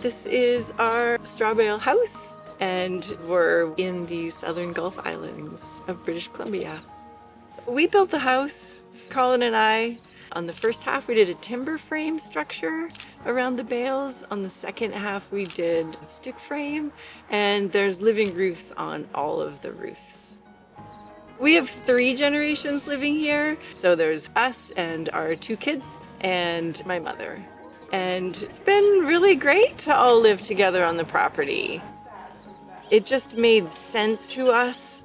This is our straw bale house, and we're in the southern Gulf Islands of British Columbia. We built the house, Colin and I. On the first half, we did a timber frame structure around the bales. On the second half, we did stick frame, and there's living roofs on all of the roofs. We have 3 generations living here. So there's us and our 2 kids and my mother. And it's been really great to all live together on the property. It just made sense to us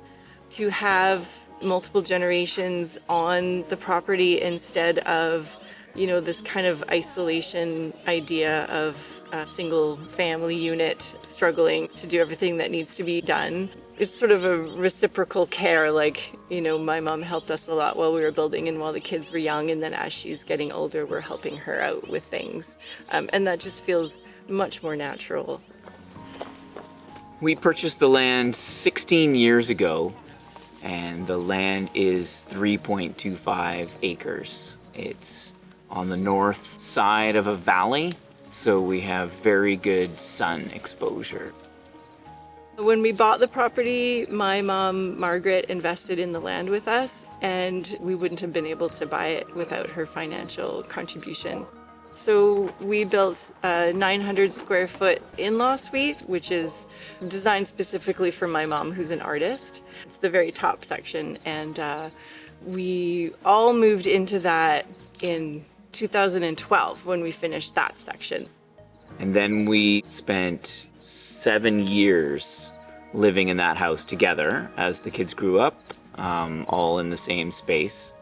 to have multiple generations on the property instead of, this kind of isolation idea of a single family unit struggling to do everything that needs to be done. It's sort of a reciprocal care, my mom helped us a lot while we were building and while the kids were young, and then as she's getting older, we're helping her out with things. And that just feels much more natural. We purchased the land 16 years ago, and the land is 3.25 acres. It's on the north side of a valley, so we have very good sun exposure. When we bought the property, my mom, Margaret, invested in the land with us, and we wouldn't have been able to buy it without her financial contribution. So we built a 900 square foot in-law suite, which is designed specifically for my mom, who's an artist. It's the very top section, and we all moved into that in 2012 when we finished that section. And then we spent 7 years living in that house together as the kids grew up, all in the same space,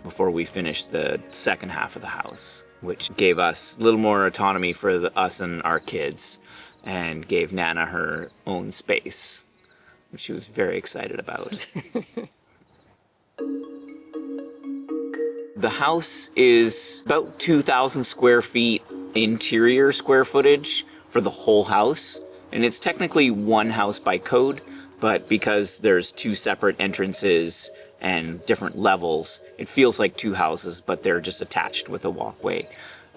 before we finished the second half of the house, which gave us a little more autonomy for us and our kids, and gave Nana her own space, which she was very excited about. The house is about 2,000 square feet interior square footage for the whole house. And it's technically one house by code, but because there's 2 separate entrances and different levels, it feels like 2 houses, but they're just attached with a walkway.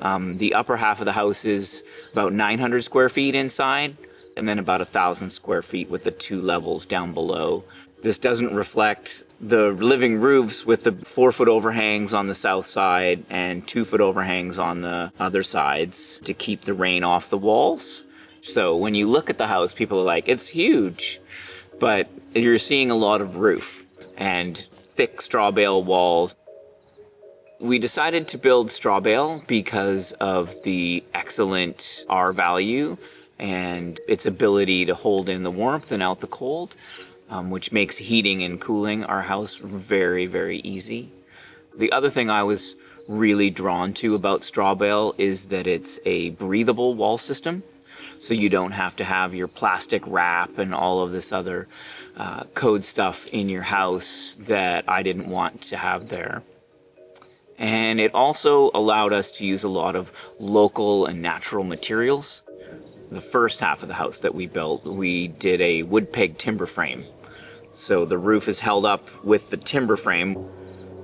The upper half of the house is about 900 square feet inside, and then about 1,000 square feet with the 2 levels down below. This doesn't reflect the living roofs with the 4-foot overhangs on the south side and 2-foot overhangs on the other sides to keep the rain off the walls. So when you look at the house, people are like, it's huge, but you're seeing a lot of roof and thick straw bale walls. We decided to build straw bale because of the excellent R value and its ability to hold in the warmth and out the cold, which makes heating and cooling our house very, very easy. The other thing I was really drawn to about straw bale is that it's a breathable wall system. So you don't have to have your plastic wrap and all of this other code stuff in your house that I didn't want to have there. And it also allowed us to use a lot of local and natural materials. The first half of the house that we built, we did a wood peg timber frame. So the roof is held up with the timber frame.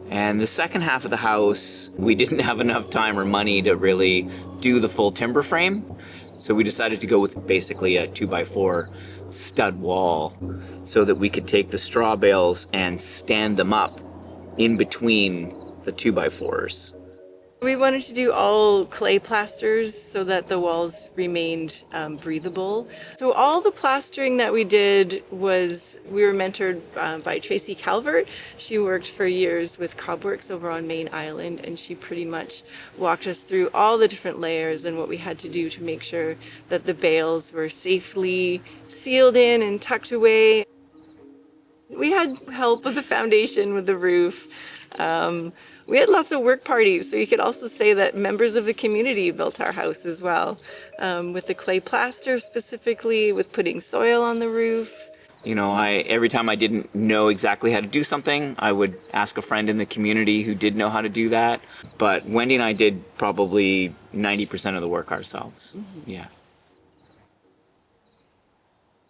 And the second half of the house, we didn't have enough time or money to really do the full timber frame. So we decided to go with basically a 2x4 stud wall so that we could take the straw bales and stand them up in between the 2x4s. We wanted to do all clay plasters so that the walls remained breathable. So all the plastering that we did we were mentored by Tracy Calvert. She worked for years with Cobworks over on Main Island, and she pretty much walked us through all the different layers and what we had to do to make sure that the bales were safely sealed in and tucked away. We had help with the foundation, with the roof. We had lots of work parties, so you could also say that members of the community built our house as well, with the clay plaster specifically, with putting soil on the roof. Every time I didn't know exactly how to do something, I would ask a friend in the community who did know how to do that. But Wendy and I did probably 90% of the work ourselves. Mm-hmm. Yeah.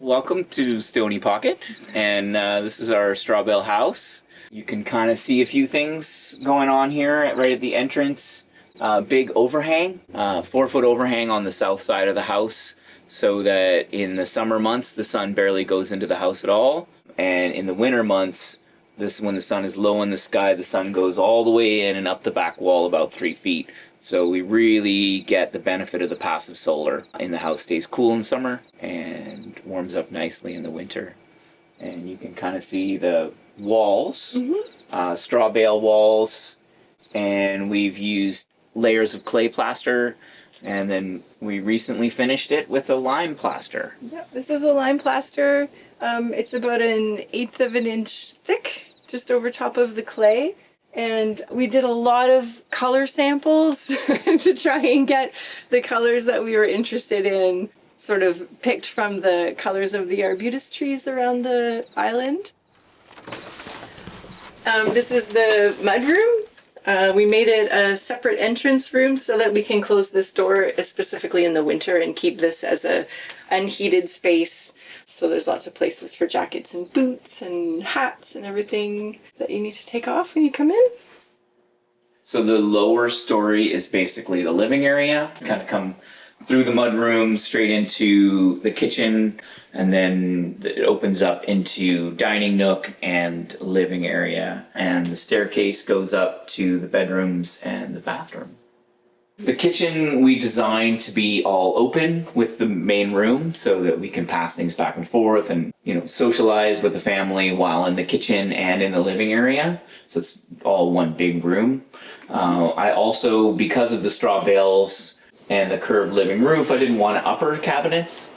Welcome to Stony Pocket, and this is our straw bale house. You can kind of see a few things going on here right at the entrance. Big overhang, 4-foot overhang on the south side of the house so that in the summer months the sun barely goes into the house at all, and in the winter months, when the sun is low in the sky, the sun goes all the way in and up the back wall about 3 feet. So we really get the benefit of the passive solar. And the house stays cool in summer and warms up nicely in the winter. And you can kind of see the walls, straw bale walls, and we've used layers of clay plaster, and then we recently finished it with a lime plaster. Yeah, this is a lime plaster. It's about 1/8 of an inch thick, just over top of the clay. And we did a lot of color samples to try and get the colors that we were interested in, sort of picked from the colors of the arbutus trees around the island. This is the mudroom. We made it a separate entrance room so that we can close this door specifically in the winter and keep this as a unheated space. So there's lots of places for jackets and boots and hats and everything that you need to take off when you come in. So the lower story is basically the living area. Kind of come through the mudroom straight into the kitchen, and then it opens up into dining nook and living area, and the staircase goes up to the bedrooms and the bathroom. The kitchen we designed to be all open with the main room so that we can pass things back and forth and, socialize with the family while in the kitchen and in the living area. So it's all one big room. I also, because of the straw bales and the curved living roof, I didn't want upper cabinets.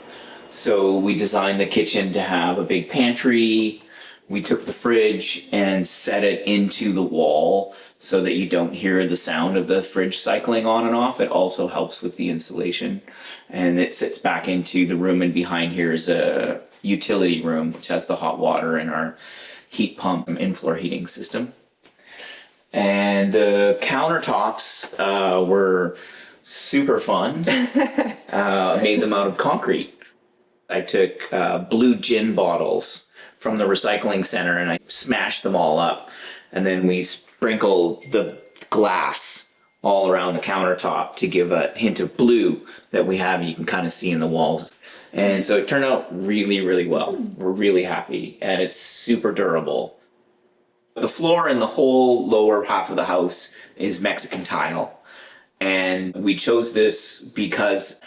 So we designed the kitchen to have a big pantry. We took the fridge and set it into the wall so that you don't hear the sound of the fridge cycling on and off. It also helps with the insulation. And it sits back into the room, and behind here is a utility room, which has the hot water and our heat pump in-floor heating system. And the countertops were super fun. Made them out of concrete. I took blue gin bottles from the recycling center and I smashed them all up. And then we sprinkled the glass all around the countertop to give a hint of blue that we have, you can kind of see in the walls. And so it turned out really, really well. We're really happy, and it's super durable. The floor in the whole lower half of the house is Mexican tile. And we chose this because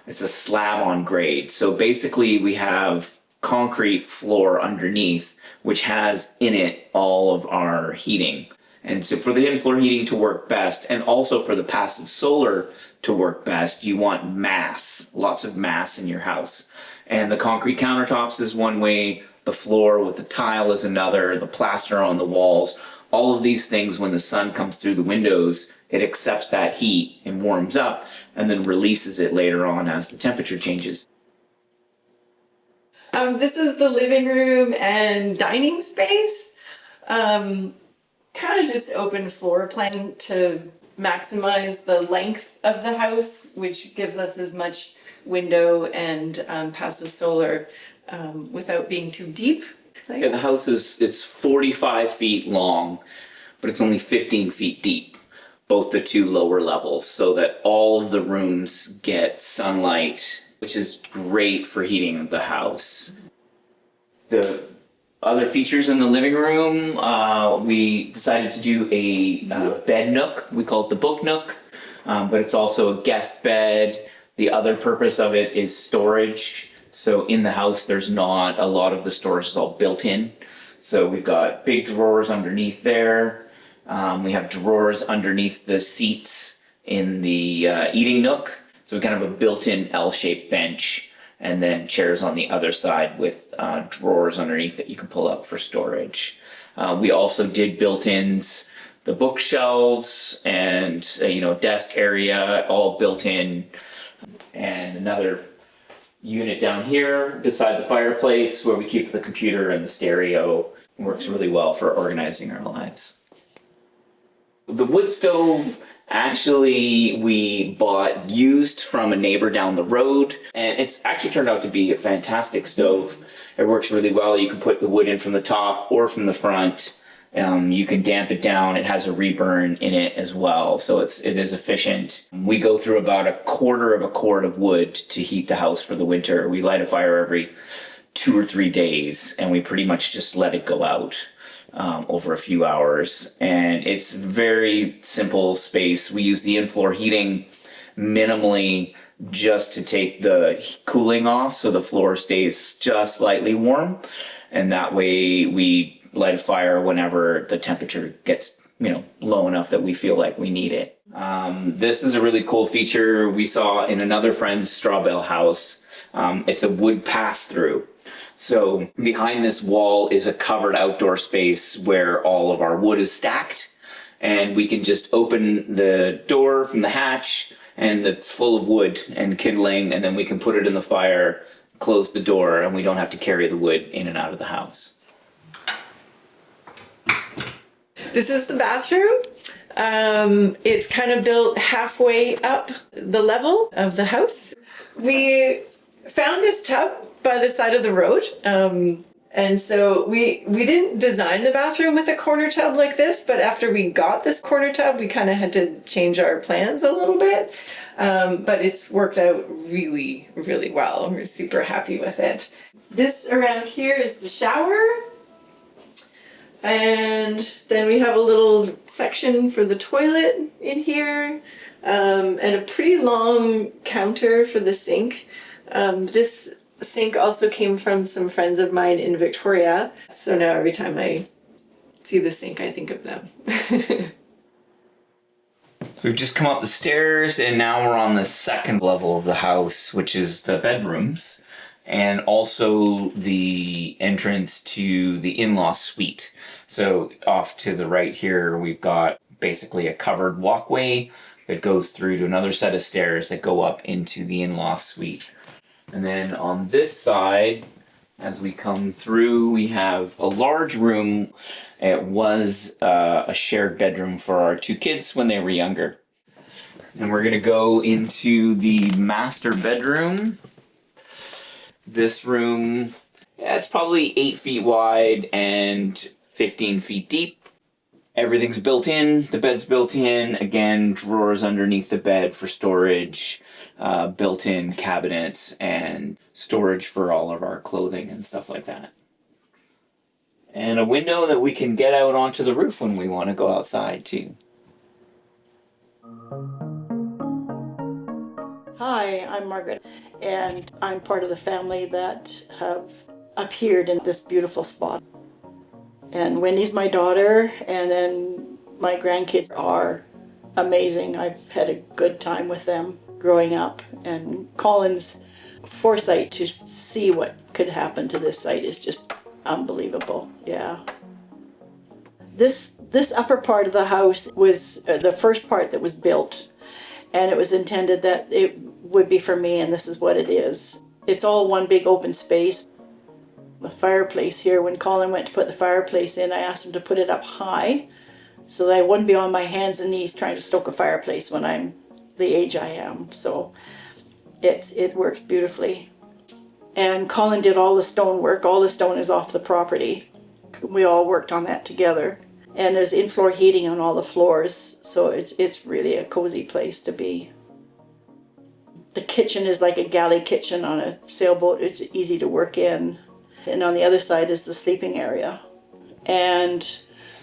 it's a slab on grade. So basically we have concrete floor underneath, which has in it all of our heating. And so for the in-floor heating to work best, and also for the passive solar to work best, you want mass, lots of mass in your house. And the concrete countertops is one way, the floor with the tile is another, the plaster on the walls. All of these things, when the sun comes through the windows, it accepts that heat and warms up and then releases it later on as the temperature changes. This is the living room and dining space. Kind of just open floor plan to maximize the length of the house, which gives us as much window and passive solar without being too deep. Yeah, the house it's 45 feet long, but it's only 15 feet deep, both the two lower levels, so that all of the rooms get sunlight, which is great for heating the house. The other features in the living room, we decided to do a bed nook. We call it the book nook, but it's also a guest bed. The other purpose of it is storage. So in the house, there's not a lot of the storage is all built in. So we've got big drawers underneath there. We have drawers underneath the seats in the eating nook. So we kind of have a built-in L-shaped bench, and then chairs on the other side with drawers underneath that you can pull up for storage. We also did built-ins, the bookshelves and desk area, all built in, and another unit down here beside the fireplace where we keep the computer and the stereo. It works really well for organizing our lives. The wood stove, actually, we bought used from a neighbor down the road, and it's actually turned out to be a fantastic stove. It works really well. You can put the wood in from the top or from the front, You can damp it down. It has a reburn in it as well, so it is efficient. We go through about 1/4 of a cord of wood to heat the house for the winter. We light a fire every 2 or 3 days, and we pretty much just let it go out over a few hours. And it's very simple space. We use the in-floor heating minimally just to take the cooling off, so the floor stays just slightly warm, and that way we light a fire whenever the temperature gets low enough that we feel like we need it. This is a really cool feature we saw in another friend's straw bale house. It's a wood pass-through. So behind this wall is a covered outdoor space where all of our wood is stacked, and we can just open the door from the hatch and it's full of wood and kindling, and then we can put it in the fire, close the door, and we don't have to carry the wood in and out of the house. This is the bathroom. It's kind of built halfway up the level of the house. We found this tub by the side of the road. And so we didn't design the bathroom with a corner tub like this, but after we got this corner tub, we kind of had to change our plans a little bit. But it's worked out really, really well. We're super happy with it. This around here is the shower. And then we have a little section for the toilet in here, and a pretty long counter for the sink. This sink also came from some friends of mine in Victoria, so now every time I see the sink, I think of them. So we've just come up the stairs, and now we're on the second level of the house, which is the bedrooms, and also the entrance to the in-law suite. So off to the right here, we've got basically a covered walkway that goes through to another set of stairs that go up into the in-law suite. And then on this side, as we come through, we have a large room. It was a shared bedroom for our 2 kids when they were younger. And we're gonna go into the master bedroom. This room, it's probably 8 feet wide and 15 feet deep. Everything's built in, the bed's built in, again, drawers underneath the bed for storage, built-in cabinets, and storage for all of our clothing and stuff like that. And a window that we can get out onto the roof when we want to go outside too. Hi, I'm Margaret, and I'm part of the family that have appeared in this beautiful spot. And Wendy's my daughter, and then my grandkids are amazing. I've had a good time with them growing up, and Colin's foresight to see what could happen to this site is just unbelievable. Yeah. This upper part of the house was the first part that was built, and it was intended that it would be for me, and this is what it is. It's all one big open space. The fireplace here, when Colin went to put the fireplace in, I asked him to put it up high so that I wouldn't be on my hands and knees trying to stoke a fireplace when I'm the age I am. So it works beautifully. And Colin did all the stone work. All the stone is off the property. We all worked on that together. And there's in-floor heating on all the floors, so it's really a cozy place to be. The kitchen is like a galley kitchen on a sailboat. It's easy to work in. And on the other side is the sleeping area. And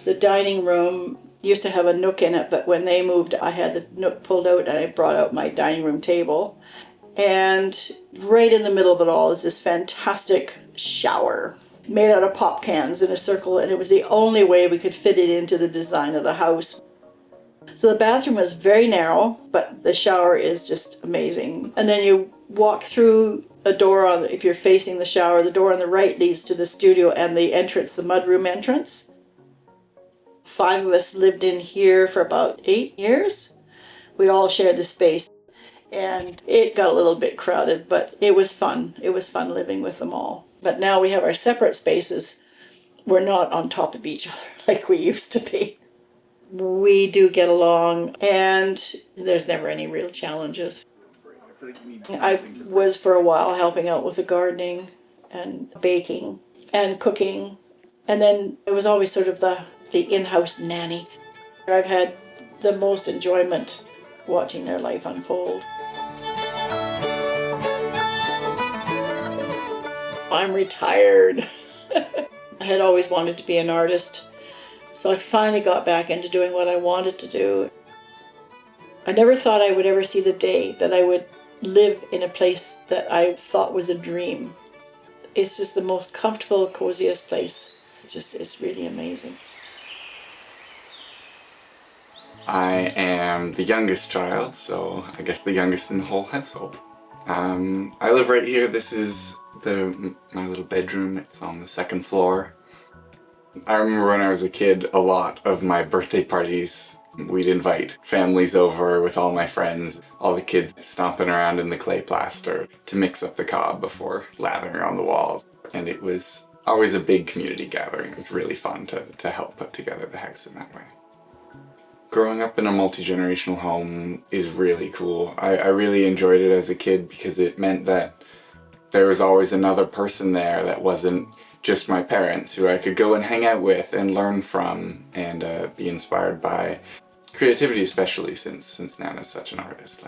the dining room used to have a nook in it, but when they moved, I had the nook pulled out and I brought out my dining room table. And right in the middle of it all is this fantastic shower made out of pop cans in a circle, and it was the only way we could fit it into the design of the house. So the bathroom is very narrow, but the shower is just amazing. And then you walk through a door on, if you're facing the shower, the door on the right leads to the studio and the entrance, the mudroom entrance. 5 of us lived in here for about 8 years. We all shared the space, and it got a little bit crowded, but it was fun. It was fun living with them all. But now we have our separate spaces. We're not on top of each other like we used to be. We do get along, and there's never any real challenges. I was for a while helping out with the gardening and baking and cooking. And then it was always sort of the the in-house nanny. I've had the most enjoyment watching their life unfold. I'm retired. I had always wanted to be an artist, so I finally got back into doing what I wanted to do. I never thought I would ever see the day that I would live in a place that I thought was a dream. It's just the most comfortable, coziest place. It's really amazing. I am the youngest child, so I guess the youngest in the whole household. I live right here. This is my little bedroom. It's on the second floor. I remember when I was a kid, a lot of my birthday parties, we'd invite families over with all my friends, all the kids stomping around in the clay plaster to mix up the cob before lathering on the walls. And it was always a big community gathering. It was really fun to help put together the house in that way. Growing up in a multi-generational home is really cool. I really enjoyed it as a kid because it meant that there was always another person there that wasn't just my parents, who I could go and hang out with and learn from and be inspired by. Creativity, especially since Nana's such an artist.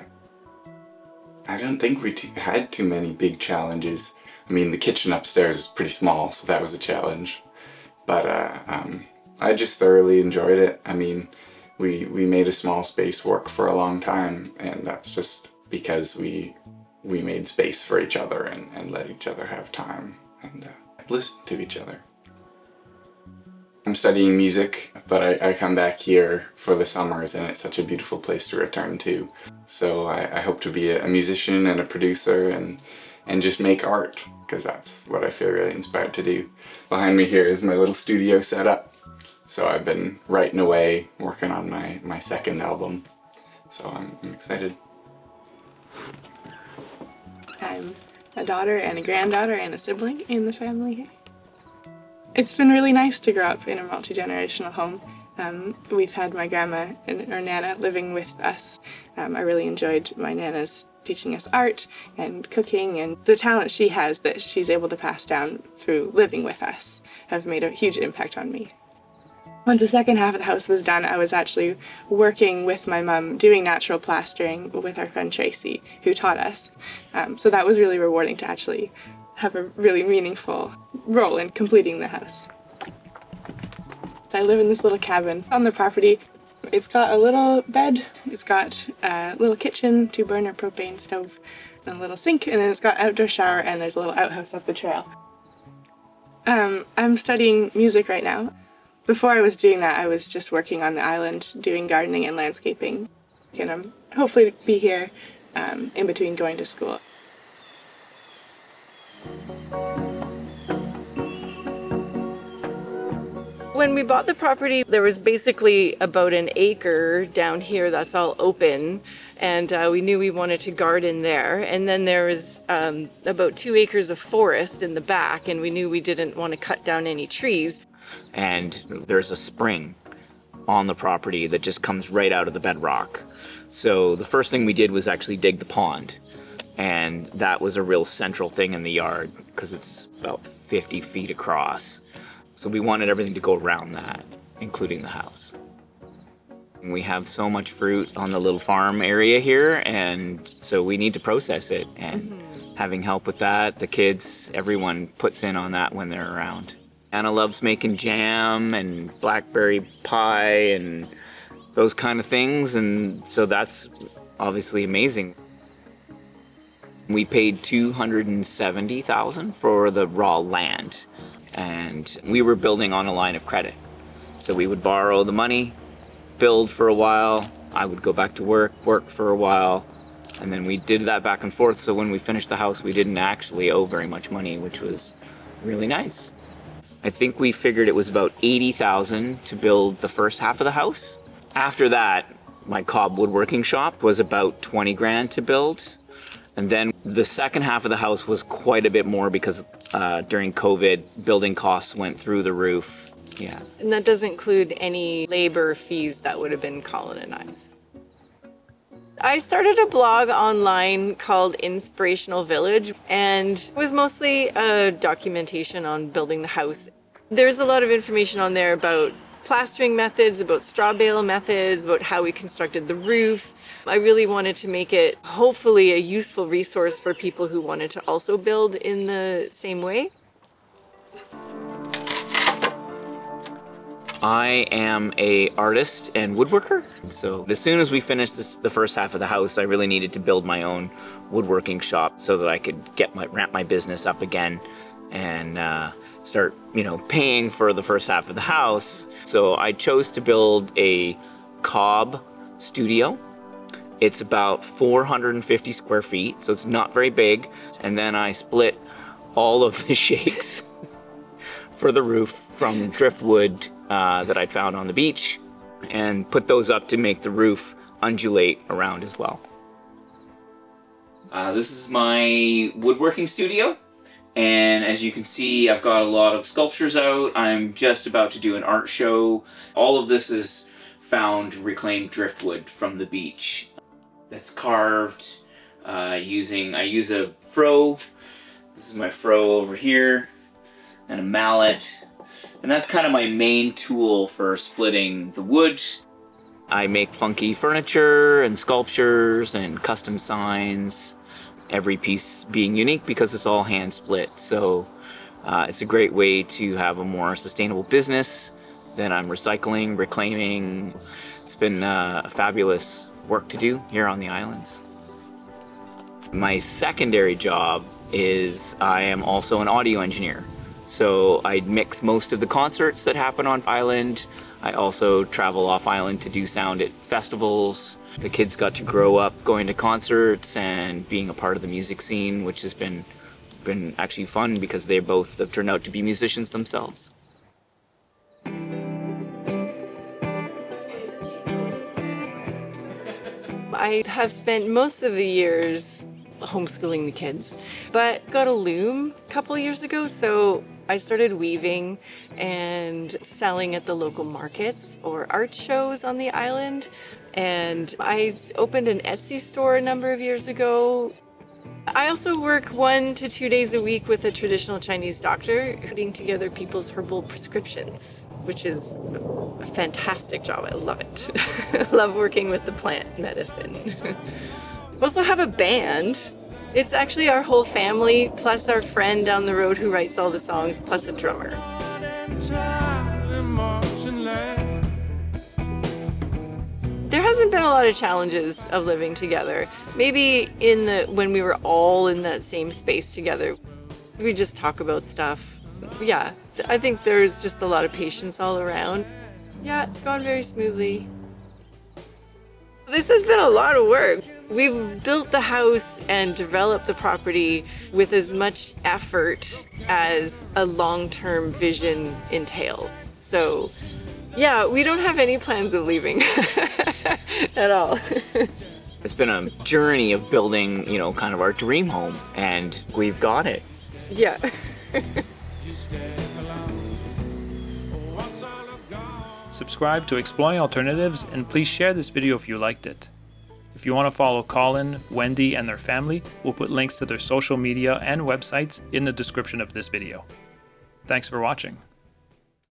I don't think we had too many big challenges. I mean, the kitchen upstairs is pretty small, so that was a challenge. But I just thoroughly enjoyed it. I mean, we made a small space work for a long time, and that's just because we made space for each other and let each other have time and listen to each other. I'm studying music, but I come back here for the summers, and it's such a beautiful place to return to. So I hope to be a musician and a producer and just make art, because that's what I feel really inspired to do. Behind me here is my little studio setup. So I've been writing away, working on my second album. So I'm excited. I'm a daughter and a granddaughter and a sibling in the family here. It's been really nice to grow up in a multi-generational home. We've had my grandma or Nana living with us. I really enjoyed my Nana's teaching us art and cooking, and the talent she has that she's able to pass down through living with us have made a huge impact on me. Once the second half of the house was done, I was actually working with my mum doing natural plastering with our friend Tracy, who taught us. So that was really rewarding to actually have a really meaningful role in completing the house. So I live in this little cabin on the property. It's got a little bed, it's got a little kitchen, 2-burner propane stove, and a little sink, and then it's got outdoor shower, and there's a little outhouse up the trail. I'm studying music right now. Before I was doing that, I was just working on the island doing gardening and landscaping, and I'm hopefully be here in between going to school. When we bought the property, there was basically about an acre down here that's all open, and we knew we wanted to garden there. And then there was about 2 acres of forest in the back, and we knew we didn't want to cut down any trees. And there's a spring on the property that just comes right out of the bedrock. So the first thing we did was actually dig the pond. And that was a real central thing in the yard because it's about 50 feet across. So we wanted everything to go around that, including the house. And we have so much fruit on the little farm area here, and so we need to process it. And having help with that, the kids, everyone puts in on that when they're around. Anna loves making jam and blackberry pie and those kind of things, and so that's obviously amazing. We paid $270,000 for the raw land, and we were building on a line of credit. So we would borrow the money, build for a while, I would go back to work for a while, and then we did that back and forth. So when we finished the house, we didn't actually owe very much money, which was really nice. I think we figured it was about $80,000 to build the first half of the house. After that, my cob woodworking shop was about 20 grand to build. And then the second half of the house was quite a bit more because during COVID, building costs went through the roof. Yeah. And that doesn't include any labor fees that would have been Colin and I's. I started a blog online called Inspirational Village, and it was mostly a documentation on building the house. There's a lot of information on there about plastering methods, about straw bale methods, about how we constructed the roof. I really wanted to make it hopefully a useful resource for people who wanted to also build in the same way. I am a artist and woodworker. So as soon as we finished the first half of the house, I really needed to build my own woodworking shop so that I could ramp my business up again and start, paying for the first half of the house. So I chose to build a cob studio. It's about 450 square feet, so it's not very big. And then I split all of the shakes for the roof from driftwood that I'd found on the beach and put those up to make the roof undulate around as well. This is my woodworking studio, and as you can see, I've got a lot of sculptures out. I'm just about to do an art show. All of this is found reclaimed driftwood from the beach that's carved I use a froe. This is my froe over here, and a mallet. And that's kind of my main tool for splitting the wood. I make funky furniture and sculptures and custom signs, every piece being unique because it's all hand split. So it's a great way to have a more sustainable business that I'm recycling, reclaiming. It's been fabulous work to do here on the islands. My secondary job is I am also an audio engineer. So I mix most of the concerts that happen on island. I also travel off island to do sound at festivals. The kids got to grow up going to concerts and being a part of the music scene, which has been actually fun because they both have turned out to be musicians themselves. I have spent most of the years homeschooling the kids, but got a loom a couple years ago, so I started weaving and selling at the local markets or art shows on the island. And I opened an Etsy store a number of years ago. I also work 1 to 2 days a week with a traditional Chinese doctor, putting together people's herbal prescriptions, which is a fantastic job. I love it. I love working with the plant medicine. We also have a band. It's actually our whole family, plus our friend down the road who writes all the songs, plus a drummer. There hasn't been a lot of challenges of living together. Maybe when we were all in that same space together, we just talk about stuff. Yeah, I think there's just a lot of patience all around. Yeah, it's gone very smoothly. This has been a lot of work. We've built the house and developed the property with as much effort as a long-term vision entails. So, yeah, we don't have any plans of leaving at all. It's been a journey of building, kind of our dream home, and we've got it. Yeah. Subscribe to Exploring Alternatives, and please share this video if you liked it. If you want to follow Colin, Wendi, and their family, we'll put links to their social media and websites in the description of this video. Thanks for watching.